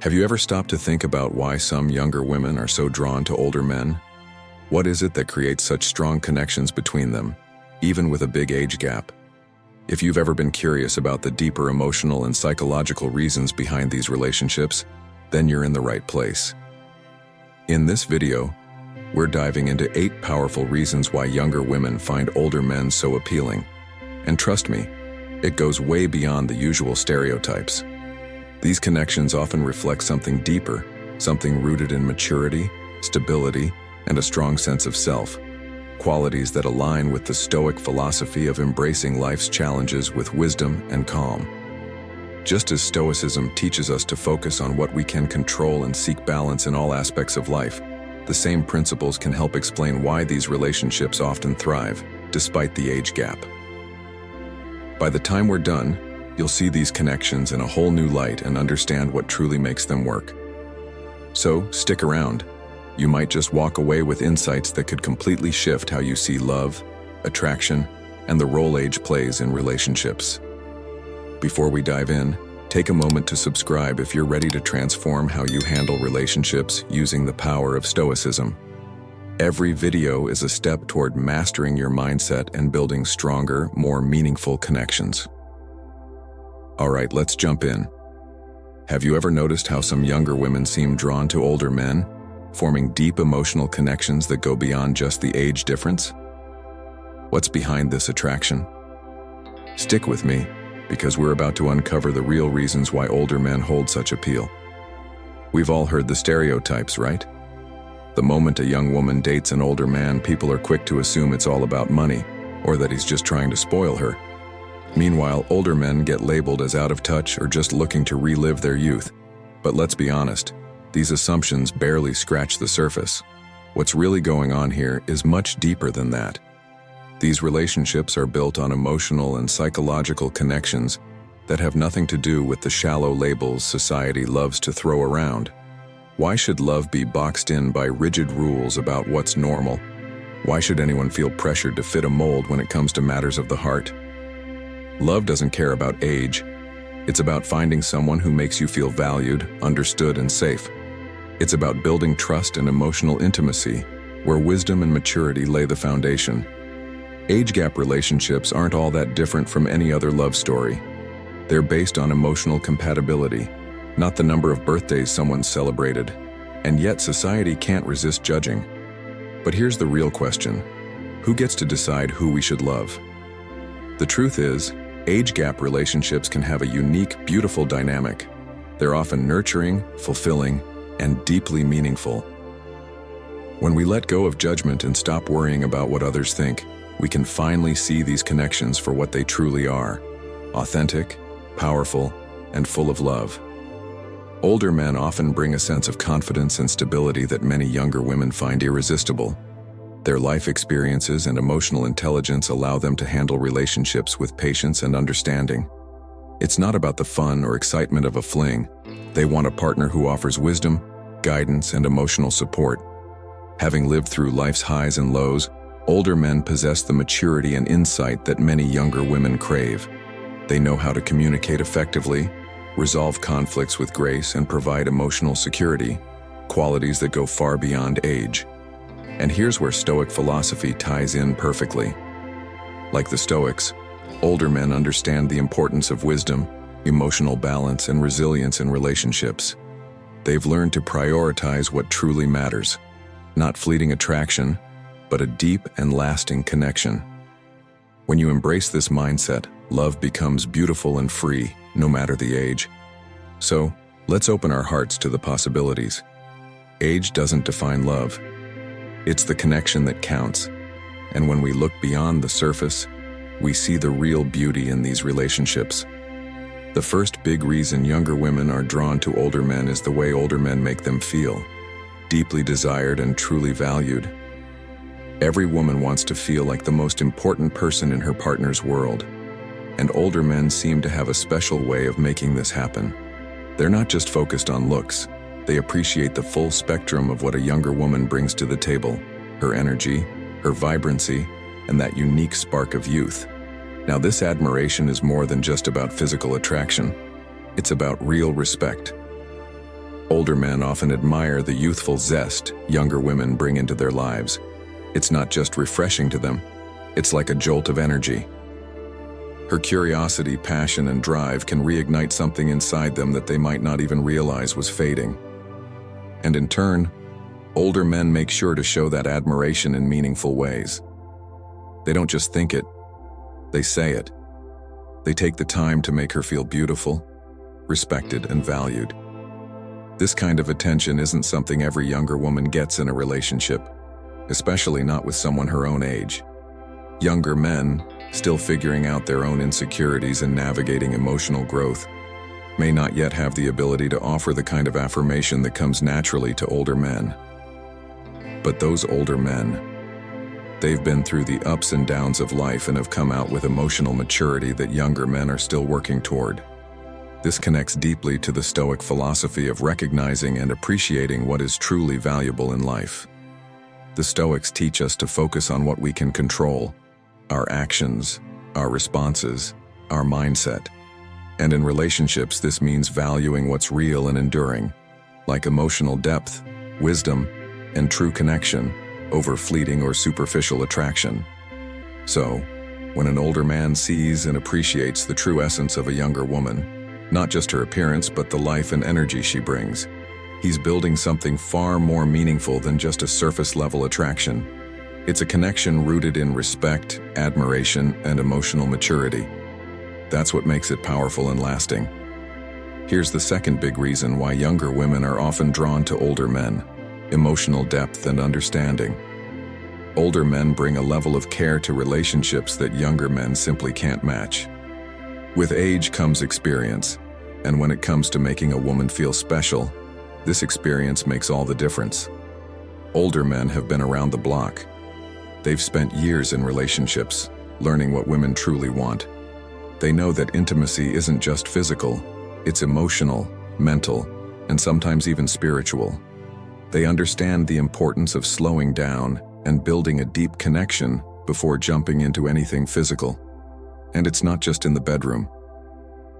Have you ever stopped to think about why some younger women are so drawn to older men? What is it that creates such strong connections between them, even with a big age gap? If you've ever been curious about the deeper emotional and psychological reasons behind these relationships, then you're in the right place. In this video, we're diving into 8 powerful reasons why younger women find older men so appealing. And trust me, it goes way beyond the usual stereotypes. These connections often reflect something deeper, something rooted in maturity, stability, and a strong sense of self, qualities that align with the Stoic philosophy of embracing life's challenges with wisdom and calm. Just as Stoicism teaches us to focus on what we can control and seek balance in all aspects of life, the same principles can help explain why these relationships often thrive, despite the age gap. By the time we're done, you'll see these connections in a whole new light and understand what truly makes them work. So, stick around. You might just walk away with insights that could completely shift how you see love, attraction, and the role age plays in relationships. Before we dive in, take a moment to subscribe if you're ready to transform how you handle relationships using the power of Stoicism. Every video is a step toward mastering your mindset and building stronger, more meaningful connections. Alright, let's jump in. Have you ever noticed how some younger women seem drawn to older men, forming deep emotional connections that go beyond just the age difference? What's behind this attraction? Stick with me, because we're about to uncover the real reasons why older men hold such appeal. We've all heard the stereotypes, right? The moment a young woman dates an older man, people are quick to assume it's all about money, or that he's just trying to spoil her. Meanwhile, older men get labeled as out of touch or just looking to relive their youth. But let's be honest, these assumptions barely scratch the surface. What's really going on here is much deeper than that. These relationships are built on emotional and psychological connections that have nothing to do with the shallow labels society loves to throw around. Why should love be boxed in by rigid rules about what's normal? Why should anyone feel pressured to fit a mold when it comes to matters of the heart? Love doesn't care about age. It's about finding someone who makes you feel valued, understood, and safe. It's about building trust and emotional intimacy, where wisdom and maturity lay the foundation. Age gap relationships aren't all that different from any other love story. They're based on emotional compatibility, not the number of birthdays someone celebrated. And yet society can't resist judging. But here's the real question: who gets to decide who we should love? The truth is, age gap relationships can have a unique, beautiful dynamic. They're often nurturing, fulfilling, and deeply meaningful. When we let go of judgment and stop worrying about what others think, we can finally see these connections for what they truly are: authentic, powerful, and full of love. Older men often bring a sense of confidence and stability that many younger women find irresistible. Their life experiences and emotional intelligence allow them to handle relationships with patience and understanding. It's not about the fun or excitement of a fling. They want a partner who offers wisdom, guidance, and emotional support. Having lived through life's highs and lows, older men possess the maturity and insight that many younger women crave. They know how to communicate effectively, resolve conflicts with grace, and provide emotional security, qualities that go far beyond age. And here's where Stoic philosophy ties in perfectly. Like the Stoics, older men understand the importance of wisdom, emotional balance, and resilience in relationships. They've learned to prioritize what truly matters, not fleeting attraction, but a deep and lasting connection. When you embrace this mindset, love becomes beautiful and free, no matter the age. So, let's open our hearts to the possibilities. Age doesn't define love. It's the connection that counts. And when we look beyond the surface, we see the real beauty in these relationships. The first big reason younger women are drawn to older men is the way older men make them feel, deeply desired and truly valued. Every woman wants to feel like the most important person in her partner's world, and older men seem to have a special way of making this happen. They're not just focused on looks. They appreciate the full spectrum of what a younger woman brings to the table: her energy, her vibrancy, and that unique spark of youth. Now, this admiration is more than just about physical attraction. It's about real respect. Older men often admire the youthful zest younger women bring into their lives. It's not just refreshing to them, it's like a jolt of energy. Her curiosity, passion, and drive can reignite something inside them that they might not even realize was fading. And in turn, older men make sure to show that admiration in meaningful ways. They don't just think it, they say it. They take the time to make her feel beautiful, respected, and valued. This kind of attention isn't something every younger woman gets in a relationship, especially not with someone her own age. Younger men, still figuring out their own insecurities and navigating emotional growth, may not yet have the ability to offer the kind of affirmation that comes naturally to older men. But those older men, they've been through the ups and downs of life and have come out with emotional maturity that younger men are still working toward. This connects deeply to the Stoic philosophy of recognizing and appreciating what is truly valuable in life. The Stoics teach us to focus on what we can control: our actions, our responses, our mindset. And in relationships, this means valuing what's real and enduring, like emotional depth, wisdom, and true connection, over fleeting or superficial attraction. So, when an older man sees and appreciates the true essence of a younger woman, not just her appearance but the life and energy she brings, he's building something far more meaningful than just a surface-level attraction. It's a connection rooted in respect, admiration, and emotional maturity. That's what makes it powerful and lasting. Here's the second big reason why younger women are often drawn to older men: emotional depth and understanding. Older men bring a level of care to relationships that younger men simply can't match. With age comes experience, and when it comes to making a woman feel special, this experience makes all the difference. Older men have been around the block. They've spent years in relationships, learning what women truly want. They know that intimacy isn't just physical, it's emotional, mental, and sometimes even spiritual. They understand the importance of slowing down and building a deep connection before jumping into anything physical. And it's not just in the bedroom.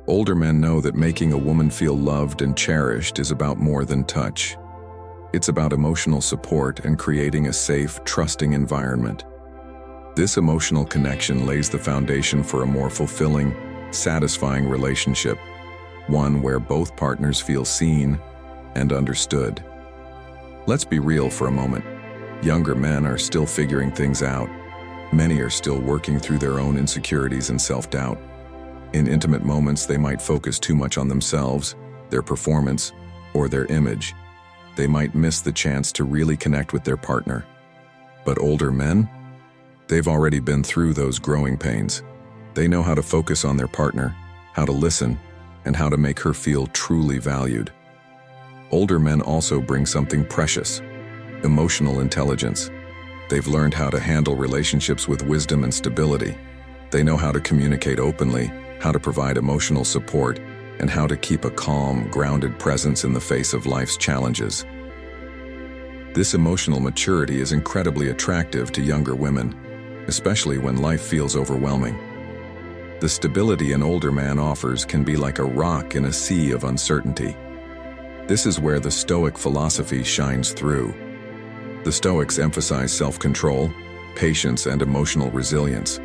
Older men know that making a woman feel loved and cherished is about more than touch. It's about emotional support and creating a safe, trusting environment. This emotional connection lays the foundation for a more fulfilling, satisfying relationship, one where both partners feel seen and understood. Let's be real for a moment. Younger men are still figuring things out. Many are still working through their own insecurities and self-doubt. In intimate moments, they might focus too much on themselves, their performance, or their image. They might miss the chance to really connect with their partner. But older men? They've already been through those growing pains. They know how to focus on their partner, how to listen, and how to make her feel truly valued. Older men also bring something precious: emotional intelligence. They've learned how to handle relationships with wisdom and stability. They know how to communicate openly, how to provide emotional support, and how to keep a calm, grounded presence in the face of life's challenges. This emotional maturity is incredibly attractive to younger women, especially when life feels overwhelming. The stability an older man offers can be like a rock in a sea of uncertainty. This is where the Stoic philosophy shines through. The Stoics emphasize self-control, patience, and emotional resilience.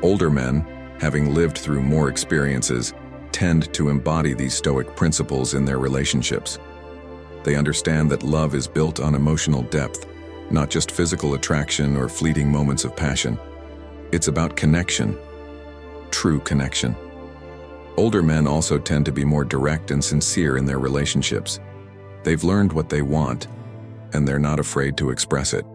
Older men, having lived through more experiences, tend to embody these Stoic principles in their relationships. They understand that love is built on emotional depth, not just physical attraction or fleeting moments of passion. It's about connection, true connection. Older men also tend to be more direct and sincere in their relationships. They've learned what they want, and they're not afraid to express it.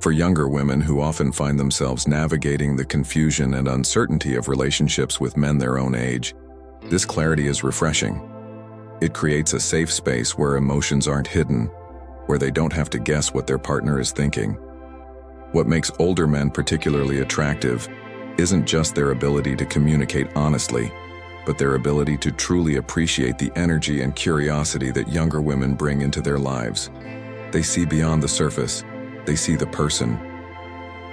For younger women who often find themselves navigating the confusion and uncertainty of relationships with men their own age, this clarity is refreshing. It creates a safe space where emotions aren't hidden, where they don't have to guess what their partner is thinking. What makes older men particularly attractive isn't just their ability to communicate honestly, but their ability to truly appreciate the energy and curiosity that younger women bring into their lives. They see beyond the surface, they see the person.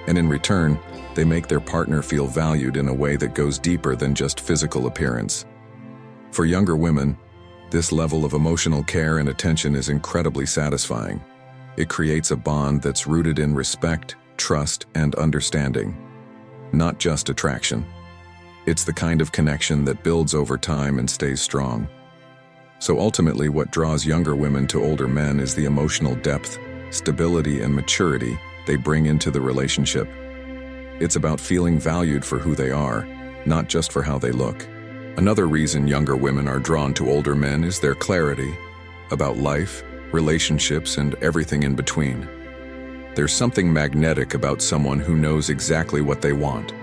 And in return, they make their partner feel valued in a way that goes deeper than just physical appearance. For younger women, This level of emotional care and attention is incredibly satisfying. It creates a bond that's rooted in respect, trust, and understanding, not just attraction. It's the kind of connection that builds over time and stays strong. So ultimately, what draws younger women to older men is the emotional depth, stability, and maturity they bring into the relationship. It's about feeling valued for who they are, not just for how they look. Another reason younger women are drawn to older men is their clarity about life, relationships, and everything in between. There's something magnetic about someone who knows exactly what they want.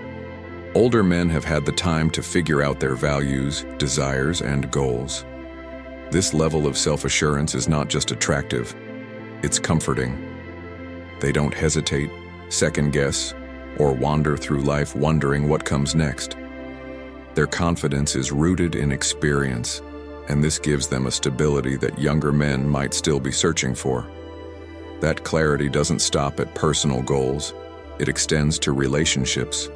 Older men have had the time to figure out their values, desires, and goals. This level of self-assurance is not just attractive, it's comforting. They don't hesitate, second-guess, or wander through life wondering what comes next. Their confidence is rooted in experience, and this gives them a stability that younger men might still be searching for. That clarity doesn't stop at personal goals, it extends to relationships.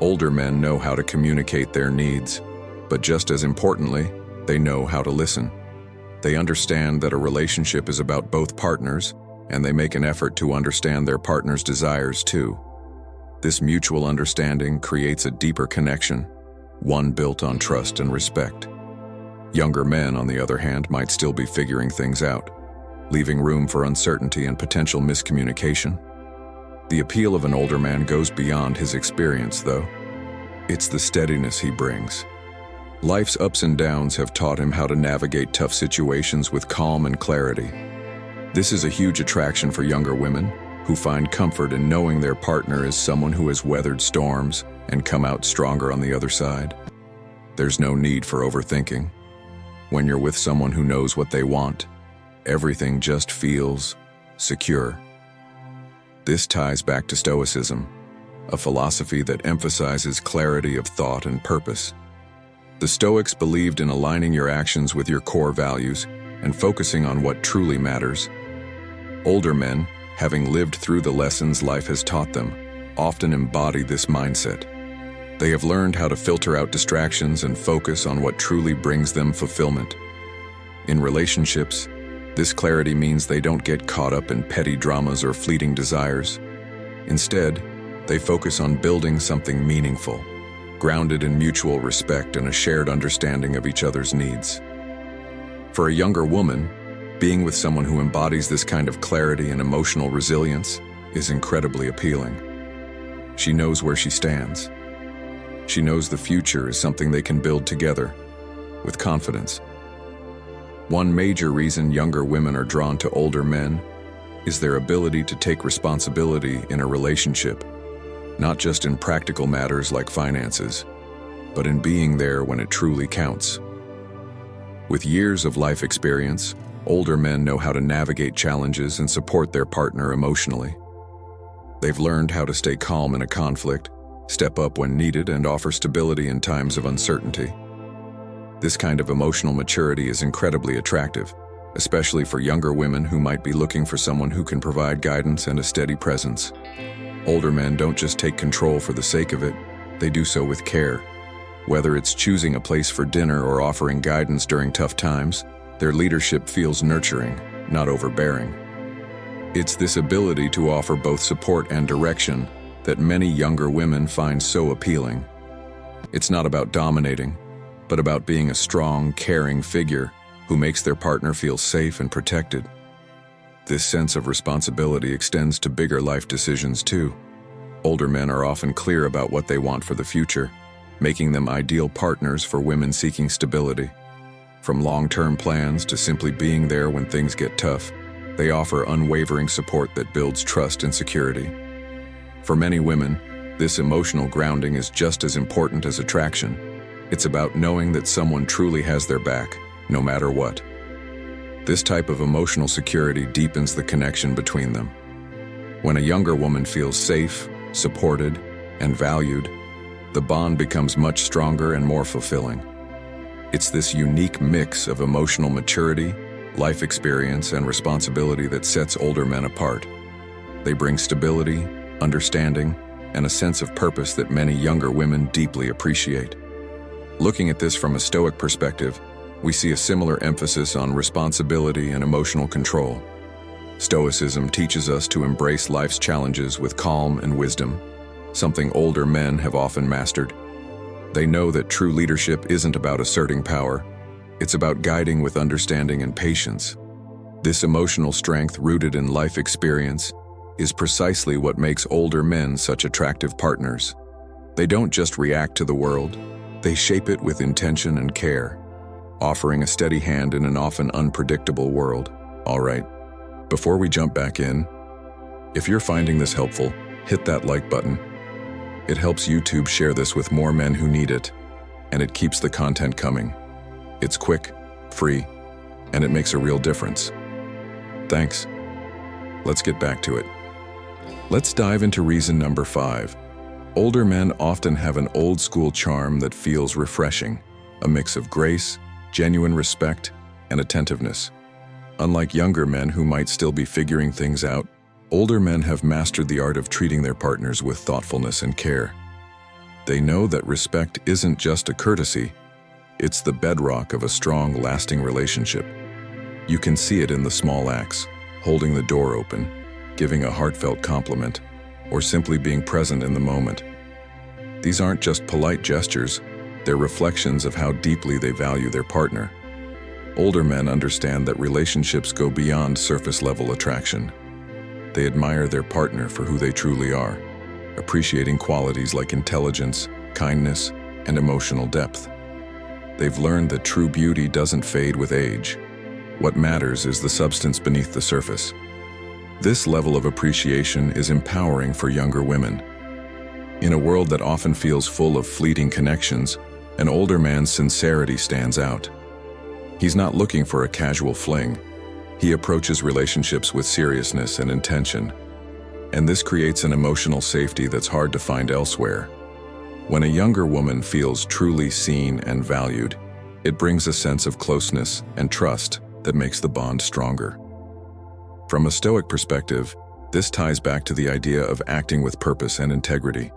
Older men know how to communicate their needs, but just as importantly, they know how to listen. They understand that a relationship is about both partners, and they make an effort to understand their partner's desires too. This mutual understanding creates a deeper connection, one built on trust and respect. Younger men, on the other hand, might still be figuring things out, leaving room for uncertainty and potential miscommunication. The appeal of an older man goes beyond his experience, though. It's the steadiness he brings. Life's ups and downs have taught him how to navigate tough situations with calm and clarity. This is a huge attraction for younger women, who find comfort in knowing their partner is someone who has weathered storms and come out stronger on the other side. There's no need for overthinking. When you're with someone who knows what they want, everything just feels secure. This ties back to Stoicism, a philosophy that emphasizes clarity of thought and purpose. The Stoics believed in aligning your actions with your core values and focusing on what truly matters. Older men, having lived through the lessons life has taught them, often embody this mindset. They have learned how to filter out distractions and focus on what truly brings them fulfillment. In relationships, this clarity means they don't get caught up in petty dramas or fleeting desires. Instead, they focus on building something meaningful, grounded in mutual respect and a shared understanding of each other's needs. For a younger woman, being with someone who embodies this kind of clarity and emotional resilience is incredibly appealing. She knows where she stands. She knows the future is something they can build together, with confidence. One major reason younger women are drawn to older men is their ability to take responsibility in a relationship, not just in practical matters like finances, but in being there when it truly counts. With years of life experience, older men know how to navigate challenges and support their partner emotionally. They've learned how to stay calm in a conflict, step up when needed, and offer stability in times of uncertainty. This kind of emotional maturity is incredibly attractive, especially for younger women who might be looking for someone who can provide guidance and a steady presence. Older men don't just take control for the sake of it, they do so with care. Whether it's choosing a place for dinner or offering guidance during tough times, their leadership feels nurturing, not overbearing. It's this ability to offer both support and direction that many younger women find so appealing. It's not about dominating, but about being a strong, caring figure who makes their partner feel safe and protected. This sense of responsibility extends to bigger life decisions too. Older men are often clear about what they want for the future, making them ideal partners for women seeking stability. From long-term plans to simply being there when things get tough, they offer unwavering support that builds trust and security. For many women, this emotional grounding is just as important as attraction. It's about knowing that someone truly has their back, no matter what. This type of emotional security deepens the connection between them. When a younger woman feels safe, supported, and valued, the bond becomes much stronger and more fulfilling. It's this unique mix of emotional maturity, life experience, and responsibility that sets older men apart. They bring stability, understanding, and a sense of purpose that many younger women deeply appreciate. Looking at this from a Stoic perspective, We see a similar emphasis on responsibility and emotional control. Stoicism teaches us to embrace life's challenges with calm and wisdom, something older men have often mastered. They know that true leadership isn't about asserting power, it's about guiding with understanding and patience. This emotional strength rooted in life experience is precisely what makes older men such attractive partners. They don't just react to the world, they shape it with intention and care, offering a steady hand in an often unpredictable world. All right, before we jump back in, if you're finding this helpful, hit that like button. It helps YouTube share this with more men who need it, and it keeps the content coming. It's quick, free, and it makes a real difference. Thanks. Let's get back to it. Let's dive into reason number 5. Older men often have an old-school charm that feels refreshing, a mix of grace, genuine respect, and attentiveness. Unlike younger men who might still be figuring things out, older men have mastered the art of treating their partners with thoughtfulness and care. They know that respect isn't just a courtesy, it's the bedrock of a strong, lasting relationship. You can see it in the small acts, holding the door open, giving a heartfelt compliment, or simply being present in the moment. These aren't just polite gestures, they're reflections of how deeply they value their partner. Older men understand that relationships go beyond surface-level attraction. They admire their partner for who they truly are, appreciating qualities like intelligence, kindness, and emotional depth. They've learned that true beauty doesn't fade with age. What matters is the substance beneath the surface. This level of appreciation is empowering for younger women. In a world that often feels full of fleeting connections, an older man's sincerity stands out. He's not looking for a casual fling. He approaches relationships with seriousness and intention. And this creates an emotional safety that's hard to find elsewhere. When a younger woman feels truly seen and valued, it brings a sense of closeness and trust that makes the bond stronger. From a Stoic perspective, this ties back to the idea of acting with purpose and integrity.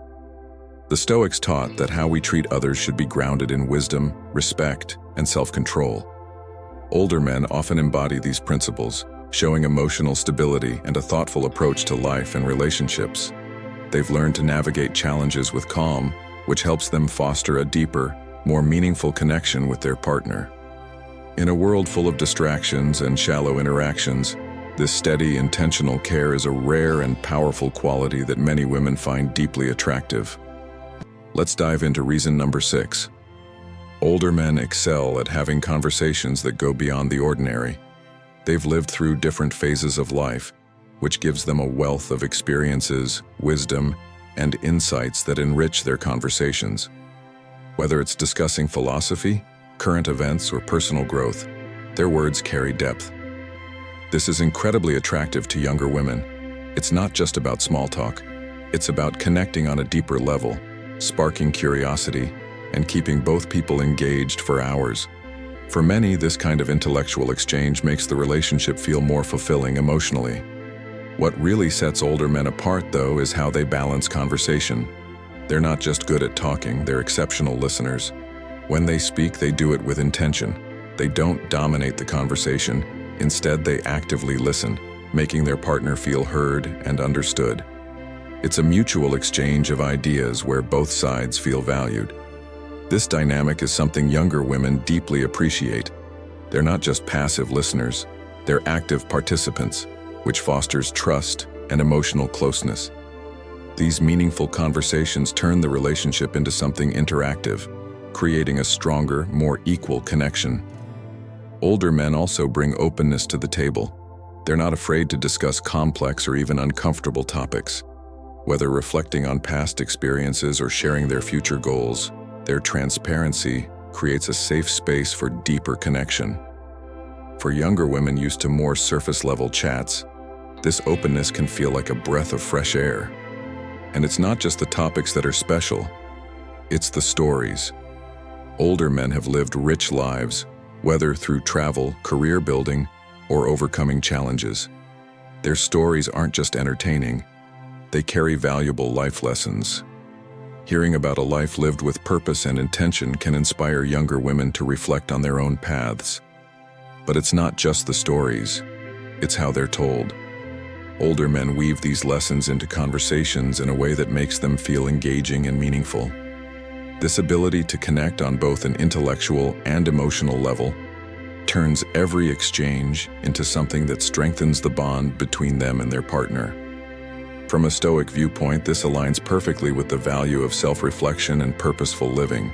The Stoics taught that how we treat others should be grounded in wisdom, respect, and self-control. Older men often embody these principles, showing emotional stability and a thoughtful approach to life and relationships. They've learned to navigate challenges with calm, which helps them foster a deeper, more meaningful connection with their partner. In a world full of distractions and shallow interactions, this steady, intentional care is a rare and powerful quality that many women find deeply attractive. Let's dive into reason number 6. Older men excel at having conversations that go beyond the ordinary. They've lived through different phases of life, which gives them a wealth of experiences, wisdom, and insights that enrich their conversations. Whether it's discussing philosophy, current events, or personal growth, their words carry depth. This is incredibly attractive to younger women. It's not just about small talk. It's about connecting on a deeper level, sparking curiosity, and keeping both people engaged for hours. For many, this kind of intellectual exchange makes the relationship feel more fulfilling emotionally. What really sets older men apart, though, is how they balance conversation. They're not just good at talking, they're exceptional listeners. When they speak, they do it with intention. They don't dominate the conversation. Instead, they actively listen, making their partner feel heard and understood. It's a mutual exchange of ideas where both sides feel valued. This dynamic is something younger women deeply appreciate. They're not just passive listeners, they're active participants, which fosters trust and emotional closeness. These meaningful conversations turn the relationship into something interactive, creating a stronger, more equal connection. Older men also bring openness to the table. They're not afraid to discuss complex or even uncomfortable topics. Whether reflecting on past experiences or sharing their future goals, their transparency creates a safe space for deeper connection. For younger women used to more surface-level chats, this openness can feel like a breath of fresh air. And it's not just the topics that are special, it's the stories. Older men have lived rich lives, whether through travel, career building, or overcoming challenges. Their stories aren't just entertaining, they carry valuable life lessons. Hearing about a life lived with purpose and intention can inspire younger women to reflect on their own paths. But it's not just the stories, it's how they're told. Older men weave these lessons into conversations in a way that makes them feel engaging and meaningful. This ability to connect on both an intellectual and emotional level turns every exchange into something that strengthens the bond between them and their partner. From a Stoic viewpoint, this aligns perfectly with the value of self-reflection and purposeful living.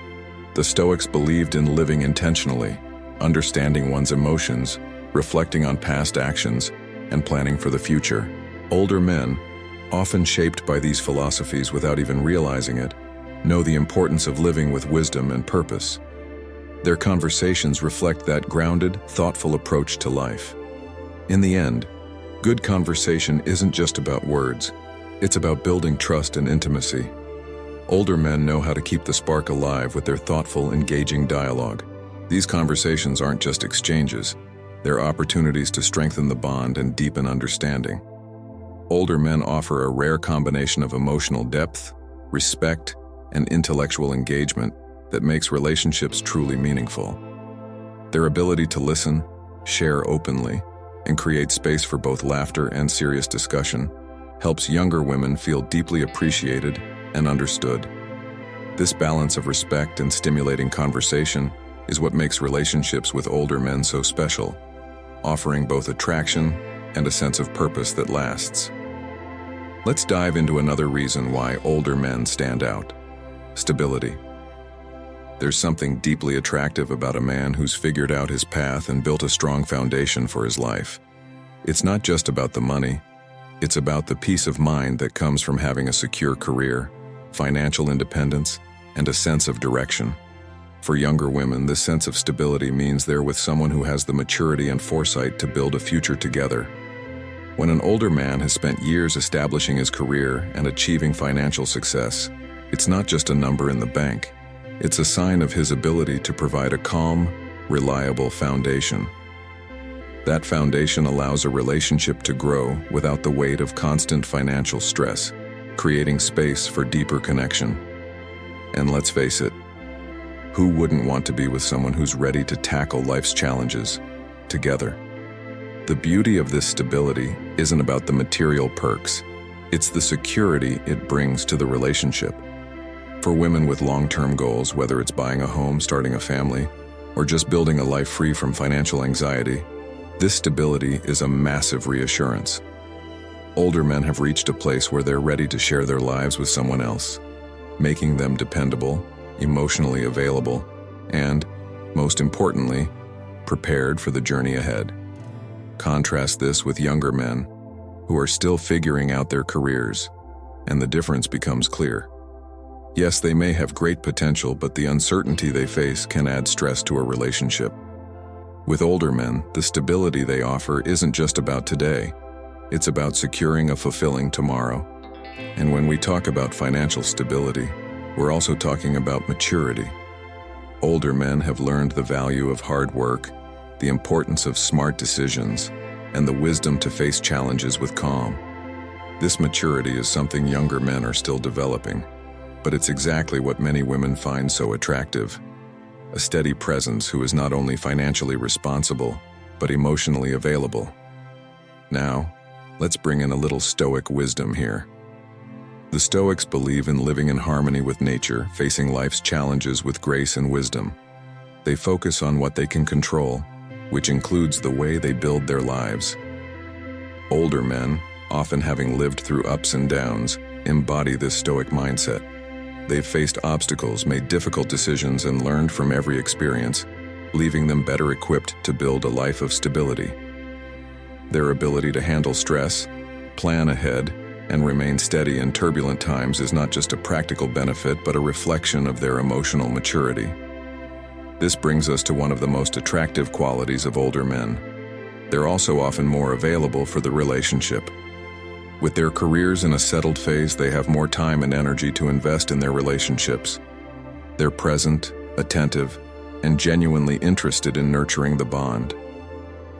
The Stoics believed in living intentionally, understanding one's emotions, reflecting on past actions, and planning for the future. Older men, often shaped by these philosophies without even realizing it, know the importance of living with wisdom and purpose. Their conversations reflect that grounded, thoughtful approach to life. In the end, good conversation isn't just about words, it's about building trust and intimacy. Older men know how to keep the spark alive with their thoughtful, engaging dialogue. These conversations aren't just exchanges, they're opportunities to strengthen the bond and deepen understanding. Older men offer a rare combination of emotional depth, respect, and intellectual engagement that makes relationships truly meaningful. Their ability to listen, share openly, and create space for both laughter and serious discussion helps younger women feel deeply appreciated and understood. This balance of respect and stimulating conversation is what makes relationships with older men so special, offering both attraction and a sense of purpose that lasts. Let's dive into another reason why older men stand out: stability. There's something deeply attractive about a man who's figured out his path and built a strong foundation for his life. It's not just about the money, it's about the peace of mind that comes from having a secure career, financial independence, and a sense of direction. For younger women, this sense of stability means they're with someone who has the maturity and foresight to build a future together. When an older man has spent years establishing his career and achieving financial success, it's not just a number in the bank. It's a sign of his ability to provide a calm, reliable foundation. That foundation allows a relationship to grow without the weight of constant financial stress, creating space for deeper connection. And let's face it, who wouldn't want to be with someone who's ready to tackle life's challenges together? The beauty of this stability isn't about the material perks, it's the security it brings to the relationship. For women with long-term goals, whether it's buying a home, starting a family, or just building a life free from financial anxiety, this stability is a massive reassurance. Older men have reached a place where they're ready to share their lives with someone else, making them dependable, emotionally available, and, most importantly, prepared for the journey ahead. Contrast this with younger men who are still figuring out their careers, and the difference becomes clear. Yes, they may have great potential, but the uncertainty they face can add stress to a relationship. With older men, the stability they offer isn't just about today, it's about securing a fulfilling tomorrow. And when we talk about financial stability, we're also talking about maturity. Older men have learned the value of hard work, the importance of smart decisions, and the wisdom to face challenges with calm. This maturity is something younger men are still developing, but it's exactly what many women find so attractive. A steady presence who is not only financially responsible, but emotionally available. Now, let's bring in a little Stoic wisdom here. The Stoics believe in living in harmony with nature, facing life's challenges with grace and wisdom. They focus on what they can control, which includes the way they build their lives. Older men, often having lived through ups and downs, embody this Stoic mindset. They've faced obstacles, made difficult decisions, and learned from every experience, leaving them better equipped to build a life of stability. Their ability to handle stress, plan ahead, and remain steady in turbulent times is not just a practical benefit, but a reflection of their emotional maturity. This brings us to one of the most attractive qualities of older men. They're also often more available for the relationship. With their careers in a settled phase, they have more time and energy to invest in their relationships. They're present, attentive, and genuinely interested in nurturing the bond.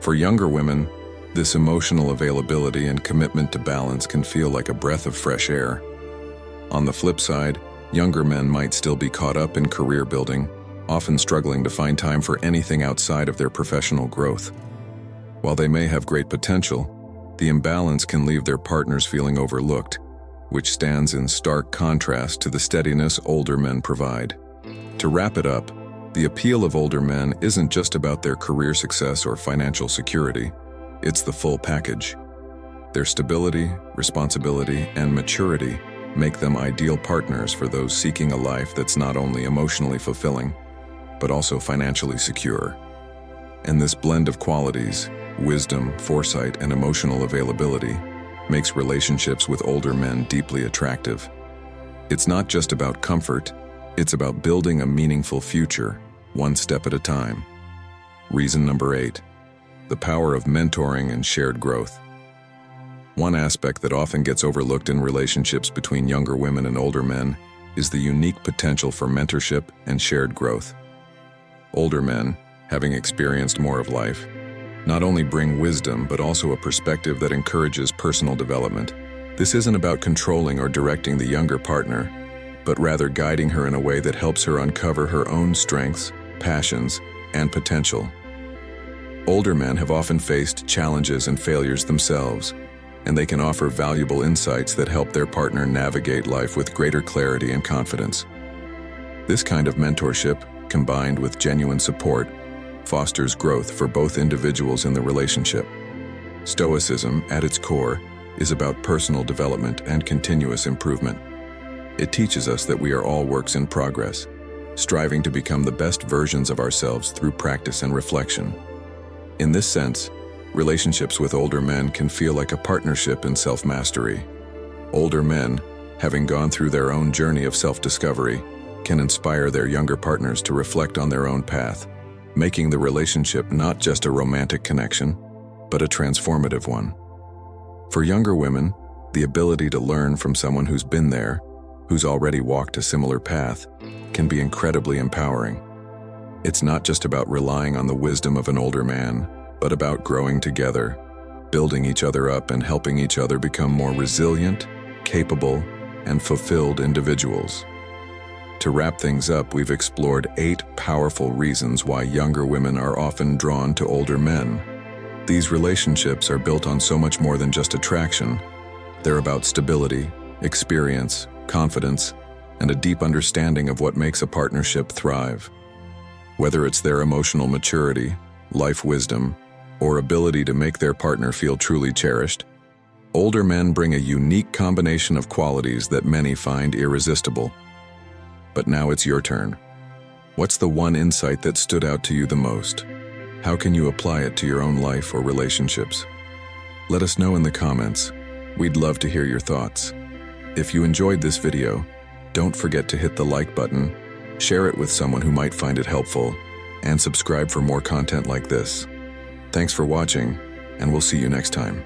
For younger women, this emotional availability and commitment to balance can feel like a breath of fresh air. On the flip side, Younger men might still be caught up in career building, often struggling to find time for anything outside of their professional growth. While they may have great potential, the imbalance can leave their partners feeling overlooked, which stands in stark contrast to the steadiness older men provide. To wrap it up, the appeal of older men isn't just about their career success or financial security, it's the full package. Their stability, responsibility, and maturity make them ideal partners for those seeking a life that's not only emotionally fulfilling, but also financially secure. And this blend of qualities, wisdom, foresight, and emotional availability, makes relationships with older men deeply attractive. It's not just about comfort, it's about building a meaningful future, one step at a time. Reason number 8, the power of mentoring and shared growth. One aspect that often gets overlooked in relationships between younger women and older men is the unique potential for mentorship and shared growth. Older men, having experienced more of life, not only bring wisdom but also a perspective that encourages personal development. This isn't about controlling or directing the younger partner, but rather guiding her in a way that helps her uncover her own strengths, passions, and potential. Older men have often faced challenges and failures themselves, and they can offer valuable insights that help their partner navigate life with greater clarity and confidence. This kind of mentorship, combined with genuine support, fosters growth for both individuals in the relationship. Stoicism, at its core, is about personal development and continuous improvement. It teaches us that we are all works in progress, striving to become the best versions of ourselves through practice and reflection. In this sense, relationships with older men can feel like a partnership in self-mastery. Older men, having gone through their own journey of self-discovery, can inspire their younger partners to reflect on their own path, making the relationship not just a romantic connection, but a transformative one. For younger women, the ability to learn from someone who's been there, who's already walked a similar path, can be incredibly empowering. It's not just about relying on the wisdom of an older man, but about growing together, building each other up and helping each other become more resilient, capable, and fulfilled individuals. To wrap things up, we've explored 8 powerful reasons why younger women are often drawn to older men. These relationships are built on so much more than just attraction. They're about stability, experience, confidence, and a deep understanding of what makes a partnership thrive. Whether it's their emotional maturity, life wisdom, or ability to make their partner feel truly cherished, older men bring a unique combination of qualities that many find irresistible. But now it's your turn. What's the one insight that stood out to you the most? How can you apply it to your own life or relationships? Let us know in the comments. We'd love to hear your thoughts. If you enjoyed this video, don't forget to hit the like button, share it with someone who might find it helpful, and subscribe for more content like this. Thanks for watching, and we'll see you next time.